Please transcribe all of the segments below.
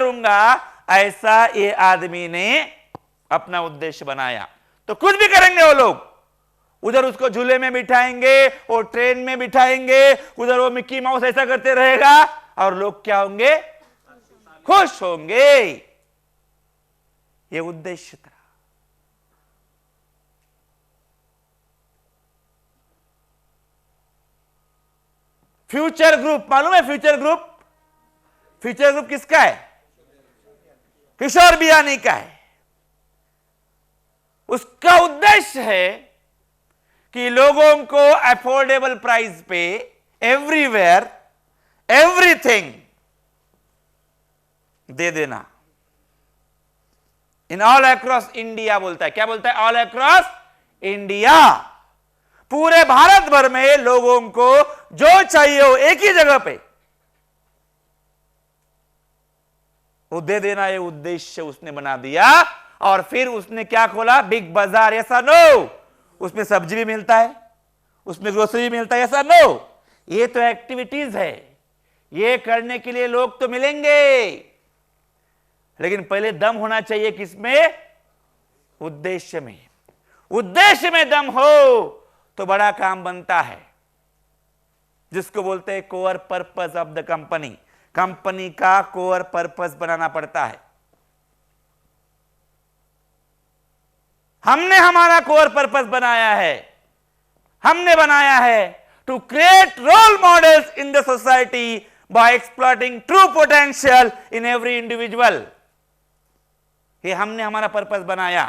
करूंगा, ऐसा ये आदमी ने अपना उद्देश्य बनाया। तो कुछ भी करेंगे वो लोग, उधर उसको झूले में बिठाएंगे, वो ट्रेन में बिठाएंगे, उधर वो मिक्की माउस ऐसा करते रहेगा, और लोग क्या होंगे? खुश होंगे। ये उद्देश्य था। फ्यूचर ग्रुप मालूम है? फ्यूचर ग्रुप, फ्यूचर ग्रुप किसका है? किशोर बियानी का है। उसका उद्देश्य है कि लोगों को अफोर्डेबल प्राइस पे एवरीवेयर एवरीथिंग दे देना। इन ऑल अक्रॉस इंडिया बोलता है। क्या बोलता है? All across India. पूरे भारत भर में लोगों को जो चाहिए हो एक ही जगह पे वो दे देना। ये उद्देश्य उसने बना दिया। और फिर उसने क्या खोला? बिग बाजार। ऐसा नो, उसमें सब्जी भी मिलता है, उसमें ग्रोसरी भी मिलता है। ऐसा नो, ये तो एक्टिविटीज है, ये करने के लिए लोग तो मिलेंगे, लेकिन पहले दम होना चाहिए किसमें? उद्देश्य में। उद्देश्य में दम हो तो बड़ा काम बनता है, जिसको बोलते हैं core purpose of the company. Company का कोर पर्पस बनाना पड़ता है। हमने हमारा कोर पर्पस बनाया है। हमने बनाया है to create role models in the society by exploiting true potential in every individual. ये हमने हमारा पर्पस बनाया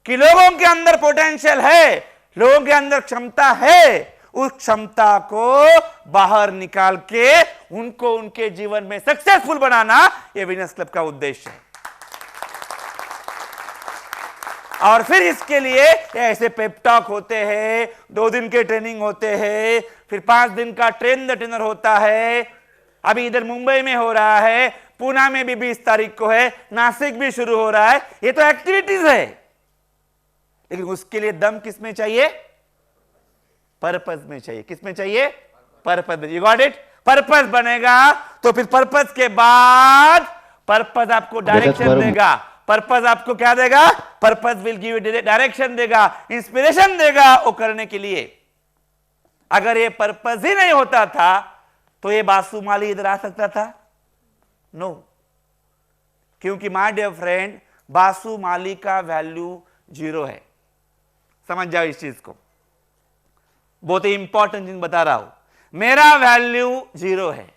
कि लोगों के अंदर पोटेंशियल है, लोगों के अंदर क्षमता है, उस क्षमता को बाहर निकाल के उनको उनके जीवन में सक्सेसफुल बनाना, ये वीनस क्लब का उद्देश्य है। और फिर इसके लिए ऐसे पेप टॉक होते हैं, 2 दिन के ट्रेनिंग होते हैं, फिर 5 दिन का ट्रेन द ट्रेनर होता है। अभी इधर मुंबई में हो रहा है, पुणे में भी 20 तारीख को है, नासिक भी शुरू हो रहा है। ये तो एक्टिविटीज है, लेकिन उसके लिए दम किस में चाहिए? पर्पस में चाहिए। किस में चाहिए? पर्पस में। You got it? पर्पस बनेगा तो फिर पर्पस के बाद पर्पस आपको डायरेक्शन देगा। पर्पस आपको क्या देगा? Purpose will give you direction देगा, इंस्पिरेशन देगा वो करने के लिए। अगर ये पर्पस ही नहीं होता था तो ये बासु माली इधर आ सकता था? नो। क्योंकि माय डियर फ्रेंड, बासु माली का वैल्यू 0 है। समझ जाओ इस चीज को, बहुत ही इंपॉर्टेंट चीज बता रहा हूं। मेरा वैल्यू 0 है।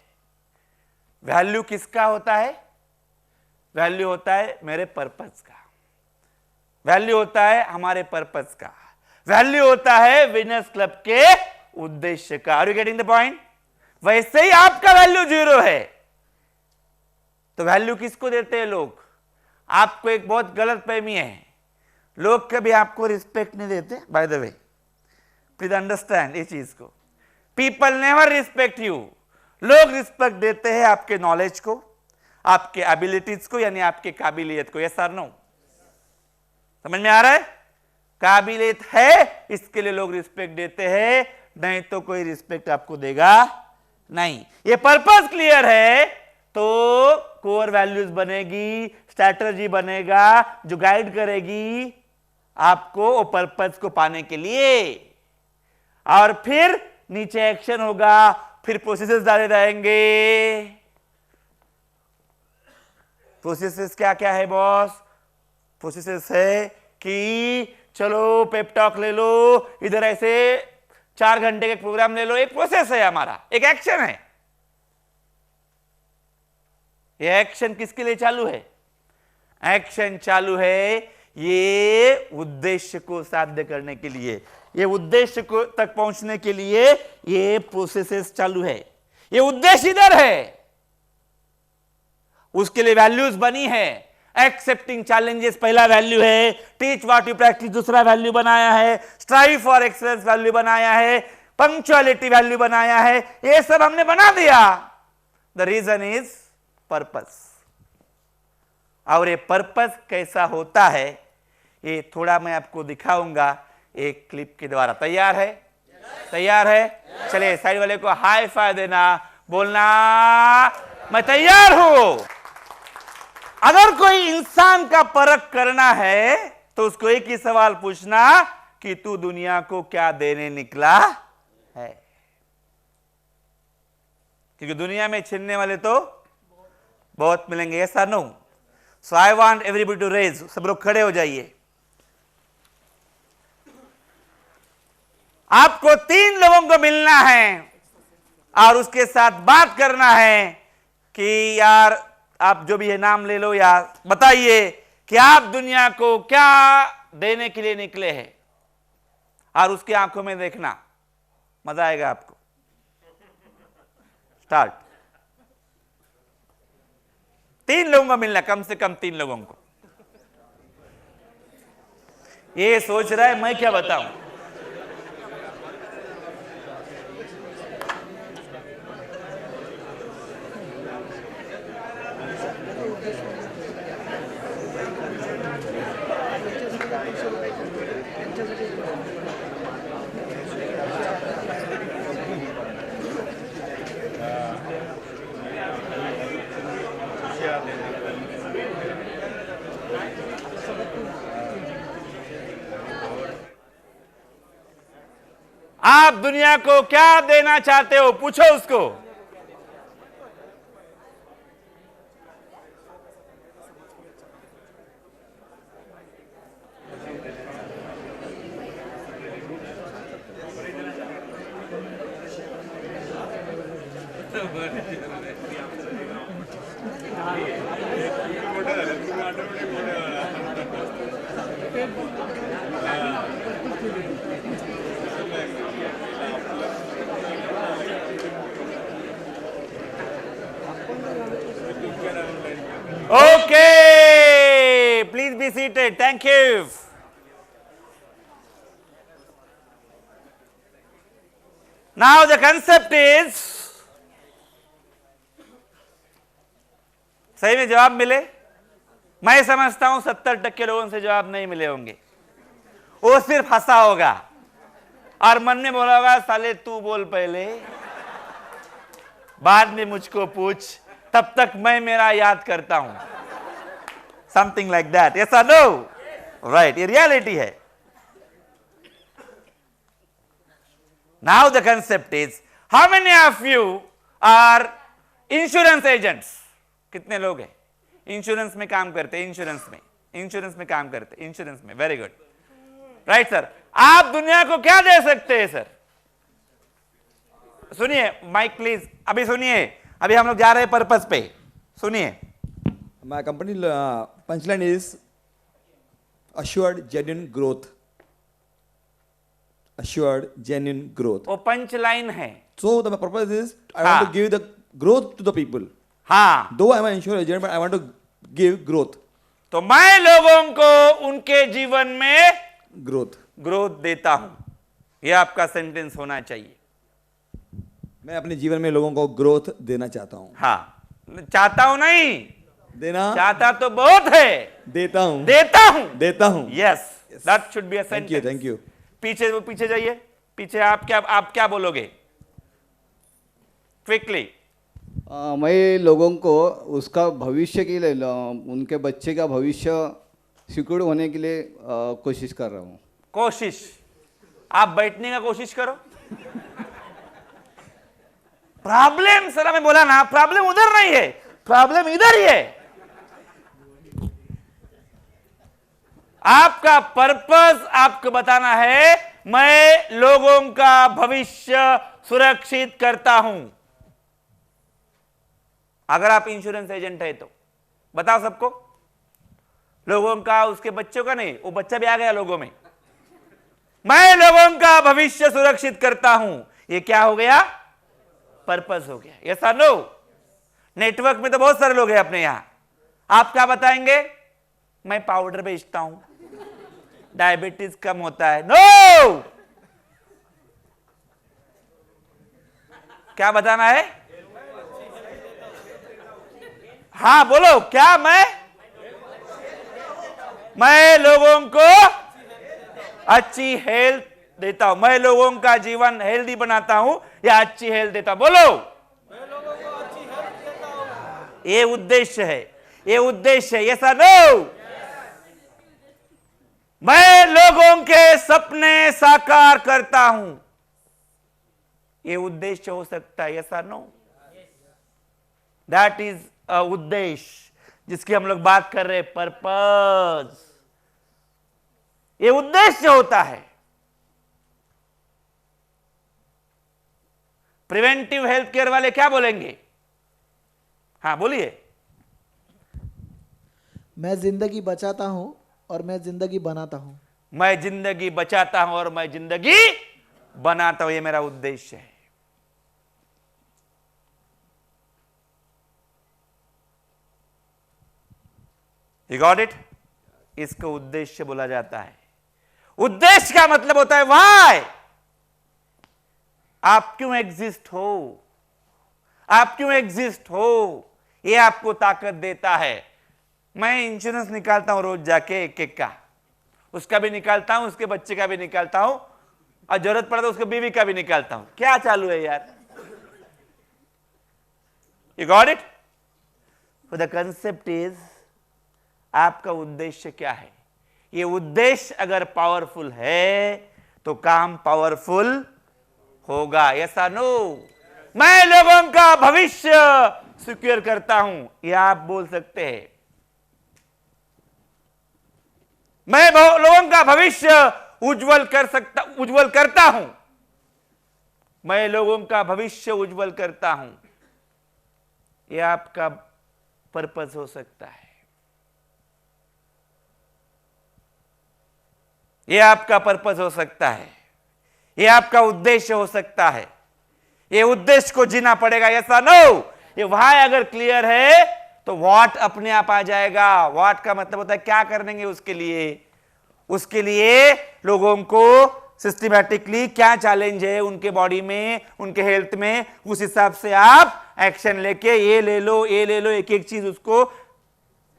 वैल्यू किसका होता है? वैल्यू होता है मेरे पर्पस का, वैल्यू होता है हमारे पर्पस का, वैल्यू होता है वीनस क्लब के उद्देश्य का। Are you getting the point? वैसे ही आपका वैल्यू 0 है। तो वैल्यू किसको देते हैं लोग? आपको एक बहुत गलत फहमी है, लोग कभी आपको रिस्पेक्ट नहीं देते। By the way, please understand इस चीज को। People never respect you. लोग रिस्पेक्ट देते हैं आपके नॉलेज को, आपके एबिलिटीज को, यानी आपके काबिलियत को। Yes or no? समझ में आ रहा है? काबिलियत है इसके लिए लोग रिस्पेक्ट देते हैं, नहीं तो कोई रिस्पेक्ट आपको देगा नहीं। ये पर्पस क्लियर है तो कोर वैल्यूज बनेगी, स्ट्रैटेजी बनेगा जो गाइड करेगी आपको वो पर्पस को पाने के लिए। और फिर नीचे एक्शन होगा, फिर प्रोसेसेस डाले रहेंगे। प्रोसेसेस क्या क्या है बॉस? प्रोसेसेस है कि चलो पेप टॉक ले लो, इधर ऐसे 4 घंटे का प्रोग्राम ले लो। एक प्रोसेस है हमारा, एक एक्शन है। ये एक्शन किसके लिए चालू है? एक्शन चालू है ये उद्देश्य को साध्य करने के लिए, ये उद्देश्य को तक पहुंचने के लिए ये प्रोसेसेस चालू है। ये उद्देश्य इधर है, उसके लिए वैल्यूज बनी है। एक्सेप्टिंग चैलेंजेस पहला वैल्यू है, टीच व्हाट यू प्रैक्टिस दूसरा वैल्यू बनाया है, स्ट्राइव फॉर एक्सेलेंस वैल्यू बनाया है, पंक्चुअलिटी वैल्यू बनाया है। ये सब हमने बना दिया। The reason is purpose. और ये पर्पस कैसा होता है ये थोड़ा मैं आपको दिखाऊंगा एक क्लिप के द्वारा। तैयार है? तैयार है? चलिए साइड वाले को हाई फाइव देना, बोलना मैं तैयार हूं। अगर कोई इंसान का परख करना है तो उसको एक ही सवाल पूछना कि तू दुनिया को क्या देने निकला है, क्योंकि दुनिया में छीनने वाले तो बहुत मिलेंगे। ऐसा no. So I want everybody to raise. सब लोग खड़े हो जाइए। आपको 3 लोगों को मिलना है और उसके साथ बात करना है कि यार आप जो भी है नाम ले लो या बताइए कि आप दुनिया को क्या देने के लिए निकले हैं, और उसकी आंखों में देखना, मजा आएगा आपको। स्टार्ट। 3 लोगों को मिलना, कम से कम 3 लोगों को। ये सोच रहा है मैं क्या बताऊं। आप दुनिया को क्या देना चाहते हो, पूछो उसको। Okay, please be seated. Thank you. Now the concept is, सही में जवाब मिले? मैं समझता हूं 70% लोगों से जवाब नहीं मिले होंगे। वो सिर्फ हंसा होगा और मन में बोला होगा साले तू बोल पहले, बाद में मुझको पूछ, तब तक मैं मेरा याद करता हूं। Something like that. Yes or no? Right, ये रियलिटी है। Now the concept is, how many of you are insurance agents? कितने लोग हैं इंश्योरेंस में काम करते? इंश्योरेंस में काम करते, इंश्योरेंस में। Very good, right sir. आप दुनिया को क्या दे सकते हैं सर? सुनिए, माइक प्लीज, अभी सुनिए, अभी हम लोग जा रहे हैं पर्पस पे, सुनिए। My company punchline is assured genuine growth. Assured genuine growth. वो पंच लाइन है। So the purpose is I want to give the growth to the people. हाँ, Though I am an insurance agent, but I want to give growth. तो मैं लोगों को उनके जीवन में ग्रोथ देता हूं। यह आपका सेंटेंस होना चाहिए। मैं अपने जीवन में लोगों को ग्रोथ देना चाहता हूं। हाँ, चाहता हूं नहीं, देना चाहता तो बहुत है, देता हूं, देता हूं। Yes, that should be a sentence. Thank you. पीछे जाइए, पीछे। आप क्या बोलोगे क्विकली? मैं लोगों को उसका भविष्य के लिए, उनके बच्चे का भविष्य सिक्योर होने के लिए कोशिश कर रहा हूँ। कोशिश? आप बैठने का कोशिश करो। प्रॉब्लम सर, मैं बोला ना, प्रॉब्लम उधर नहीं है, प्रॉब्लम इधर ही है। आपका पर्पस आपको बताना है, मैं लोगों का भविष्य सुरक्षित करता हूं। अगर आप इंश्योरेंस एजेंट है तो बताओ सबको, लोगों का, उसके बच्चों का नहीं, वो बच्चा भी आ गया लोगों में। मैं लोगों का भविष्य सुरक्षित करता हूं, ये क्या हो गया? पर्पस हो गया। Yes or no? नेटवर्क में तो बहुत सारे लोग हैं अपने यहां। आप क्या बताएंगे? मैं पाउडर बेचता हूं, डायबिटीज कम होता है। नो, क्या बताना है? हाँ बोलो, क्या? मैं लोगों को अच्छी हेल्थ देता हूं, मैं लोगों का जीवन हेल्दी बनाता हूं या अच्छी हेल्थ देता हूं? बोलो। ये उद्देश्य है, ये उद्देश्य है। Yes or no? मैं लोगों के सपने साकार करता हूं, ये उद्देश्य हो सकता है। Yes or no? That is a उद्देश्य जिसकी हम लोग बात कर रहे हैं, पर्पस। ये उद्देश्य होता है। प्रिवेंटिव हेल्थ केयर वाले क्या बोलेंगे? हाँ बोलिए। मैं जिंदगी बचाता हूं और मैं जिंदगी बनाता हूं। मैं जिंदगी बचाता हूं और मैं जिंदगी बनाता हूं, ये मेरा उद्देश्य है। You got it? इसको उद्देश्य बोला जाता है। उद्देश्य का मतलब होता है व्हाई। आप क्यों एग्जिस्ट हो, आप क्यों एग्जिस्ट हो, ये आपको ताकत देता है। मैं इंश्योरेंस निकालता हूं रोज जाके एक एक का, उसका भी निकालता हूं, उसके बच्चे का भी निकालता हूं, और जरूरत पड़े तो उसके बीवी का भी निकालता हूं। क्या चालू है यार? You got it? The concept is, आपका उद्देश्य क्या है। ये उद्देश्य अगर पावरफुल है तो काम पावरफुल होगा। Yes or no? मैं लोगों का भविष्य सिक्योर करता हूं, ये आप बोल सकते हैं। मैं लोगों का भविष्य उज्जवल करता हूं, मैं लोगों का भविष्य उज्जवल करता हूं, यह आपका पर्पस हो सकता है। यह आपका पर्पस हो सकता है, यह आपका उद्देश्य हो सकता है। यह उद्देश्य को जीना पड़ेगा। ऐसा नो? ये व्हाई अगर क्लियर है तो व्हाट अपने आप आ जाएगा। व्हाट का मतलब होता है क्या करेंगे उसके लिए। उसके लिए लोगों को सिस्टमैटिकली क्या चैलेंज है उनके बॉडी में, उनके हेल्थ में, उस हिसाब से आप एक्शन लेके ये ले लो, ये ले लो, एक एक चीज उसको।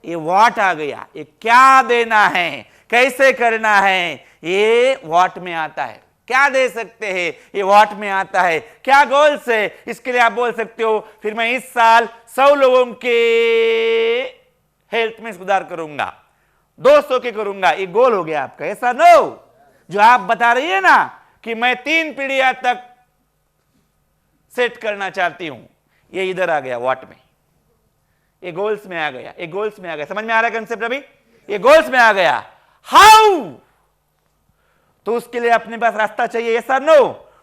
ये व्हाट आ गया, ये क्या देना है, कैसे करना है, ये व्हाट में आता है। क्या दे सकते हैं, ये व्हाट में आता है। क्या गोल्स है, इसके लिए आप बोल सकते हो फिर मैं इस साल 100 लोगों के हेल्थ में सुधार करूंगा, 200 के करूंगा। ये गोल हो गया आपका। ऐसा नो? जो आप बता रही है ना कि मैं 3 पीढ़ियां तक सेट करना चाहती हूं, ये इधर आ गया व्हाट में, ये गोल्स में आ गया, ये गोल्स में आ गया। समझ में आ रहा है कंसेप्ट अभी? ये गोल्स में आ गया। हाउ? तो उसके लिए अपने पास रास्ता चाहिए। ऐसा नो?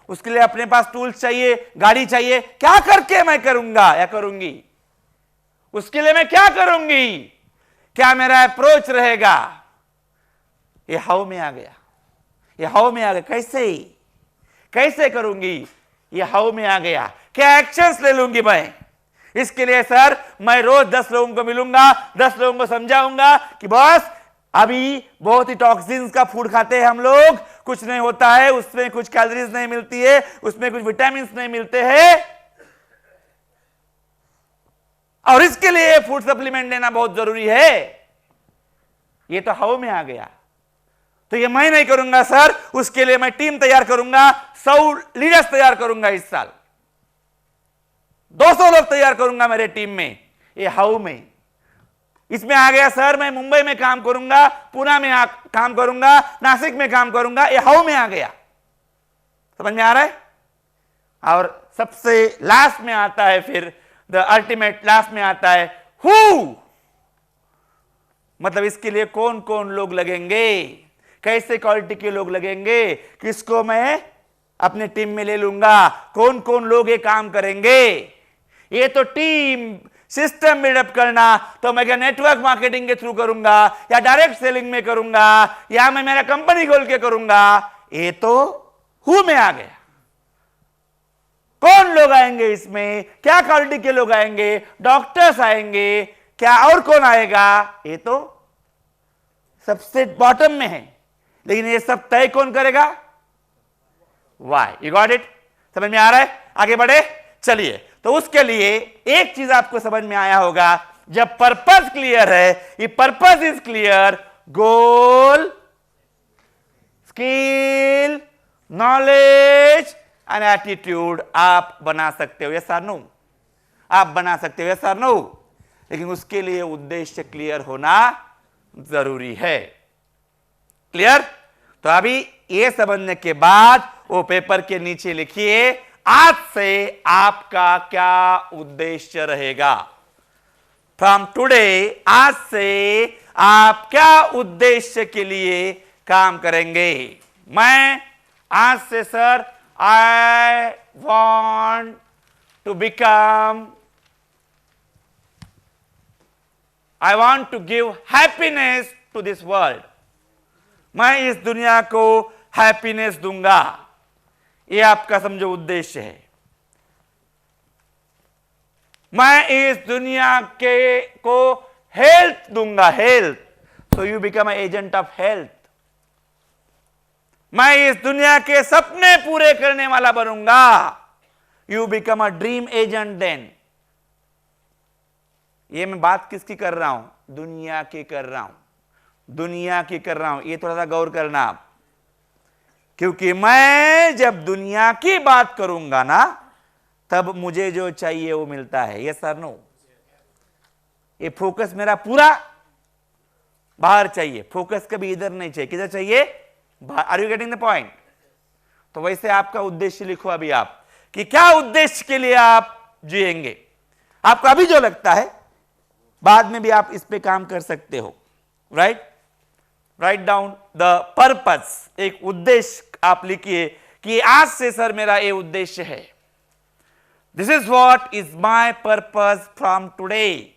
उसके लिए अपने पास टूल्स चाहिए, गाड़ी चाहिए। क्या करके मैं करूंगा या करूंगी, उसके लिए मैं क्या करूंगी, क्या मेरा अप्रोच रहेगा। ये हाउ में आ गया, ये हाउ में आ गया। कैसे, कैसे करूंगी, ये हाउ में आ गया। क्या एक्शंस ले लूंगी मैं, इसके लिए सर मैं रोज 10 लोगों को मिलूंगा, 10 लोगों को समझाऊंगा कि बॉस अभी बहुत ही टॉक्सिन्स का फूड खाते हैं हम लोग, कुछ नहीं होता है, उसमें कुछ कैलोरीज नहीं मिलती है, उसमें कुछ विटामिन नहीं मिलते हैं, और इसके लिए फूड सप्लीमेंट लेना बहुत जरूरी है। ये तो हाउ में आ गया। तो ये मैं नहीं करूंगा सर, उसके लिए मैं टीम तैयार करूंगा, 100 लीडर्स तैयार करूंगा इस साल, 200 लोग तैयार करूंगा मेरे टीम में। ये हाउ में। इसमें आ गया सर मैं मुंबई में काम करूंगा, पुणे में काम करूंगा, नासिक में काम करूंगा। ये हाउ में आ गया। समझ में आ रहा है? और सबसे लास्ट में आता है फिर द अल्टीमेट, लास्ट में आता है हु। मतलब इसके लिए कौन कौन लोग लगेंगे, कैसे क्वालिटी के लोग लगेंगे, किसको मैं अपने टीम में ले लूंगा, कौन कौन लोग ये काम करेंगे। ये तो टीम सिस्टम बिल्डअप करना, तो मैं क्या नेटवर्क मार्केटिंग के थ्रू करूंगा, या डायरेक्ट सेलिंग में करूंगा, या मैं मेरा कंपनी खोल के करूंगा। ये तो हु में आ गया। कौन लोग आएंगे इसमें, क्या क्वालिटी के लोग आएंगे, डॉक्टर्स आएंगे, क्या और कौन आएगा, ये तो सबसे बॉटम में है। लेकिन ये सब तय कौन करेगा, वाई। You got it? समझ में आ रहा है? आगे बढ़े चलिए। तो उसके लिए एक चीज आपको समझ में आया होगा, जब पर्पस क्लियर है, ये purpose is clear, goal, skill, knowledge and attitude आप बना सकते हो। Yes or no? आप बना सकते हो। Yes or no? लेकिन उसके लिए उद्देश्य क्लियर होना जरूरी है। क्लियर? तो अभी ये समझने के बाद वो पेपर के नीचे लिखिए, आज से आपका क्या उद्देश्य रहेगा। फ्रॉम टुडे, आज से आप क्या उद्देश्य के लिए काम करेंगे। मैं आज से sir I want to become, I want to give happiness to this world. मैं इस दुनिया को हैप्पीनेस दूंगा, ये आपका समझो उद्देश्य है। मैं इस दुनिया के को हेल्थ दूंगा, health, so you become agent of health. मैं इस दुनिया के सपने पूरे करने वाला बनूंगा, you become a dream agent then. ये मैं बात किसकी कर रहा हूं? दुनिया की कर रहा हूं, दुनिया की कर रहा हूं। ये थोड़ा सा गौर करना आप, क्योंकि मैं जब दुनिया की बात करूंगा ना, तब मुझे जो चाहिए वो मिलता है। Yes sir no? ये फोकस मेरा पूरा बाहर चाहिए, फोकस कभी इधर नहीं चाहिए। किधर चाहिए? बाहर। Are you getting the point? तो वैसे आपका उद्देश्य लिखो अभी आप, कि क्या उद्देश्य के लिए आप जिएंगे। आपको अभी जो लगता है, बाद में भी आप इस पे काम कर सकते हो। Right? Write down the purpose. एक उद्देश्य आप लिखिए कि आज से सर मेरा ये उद्देश्य है। This is what is my purpose from today.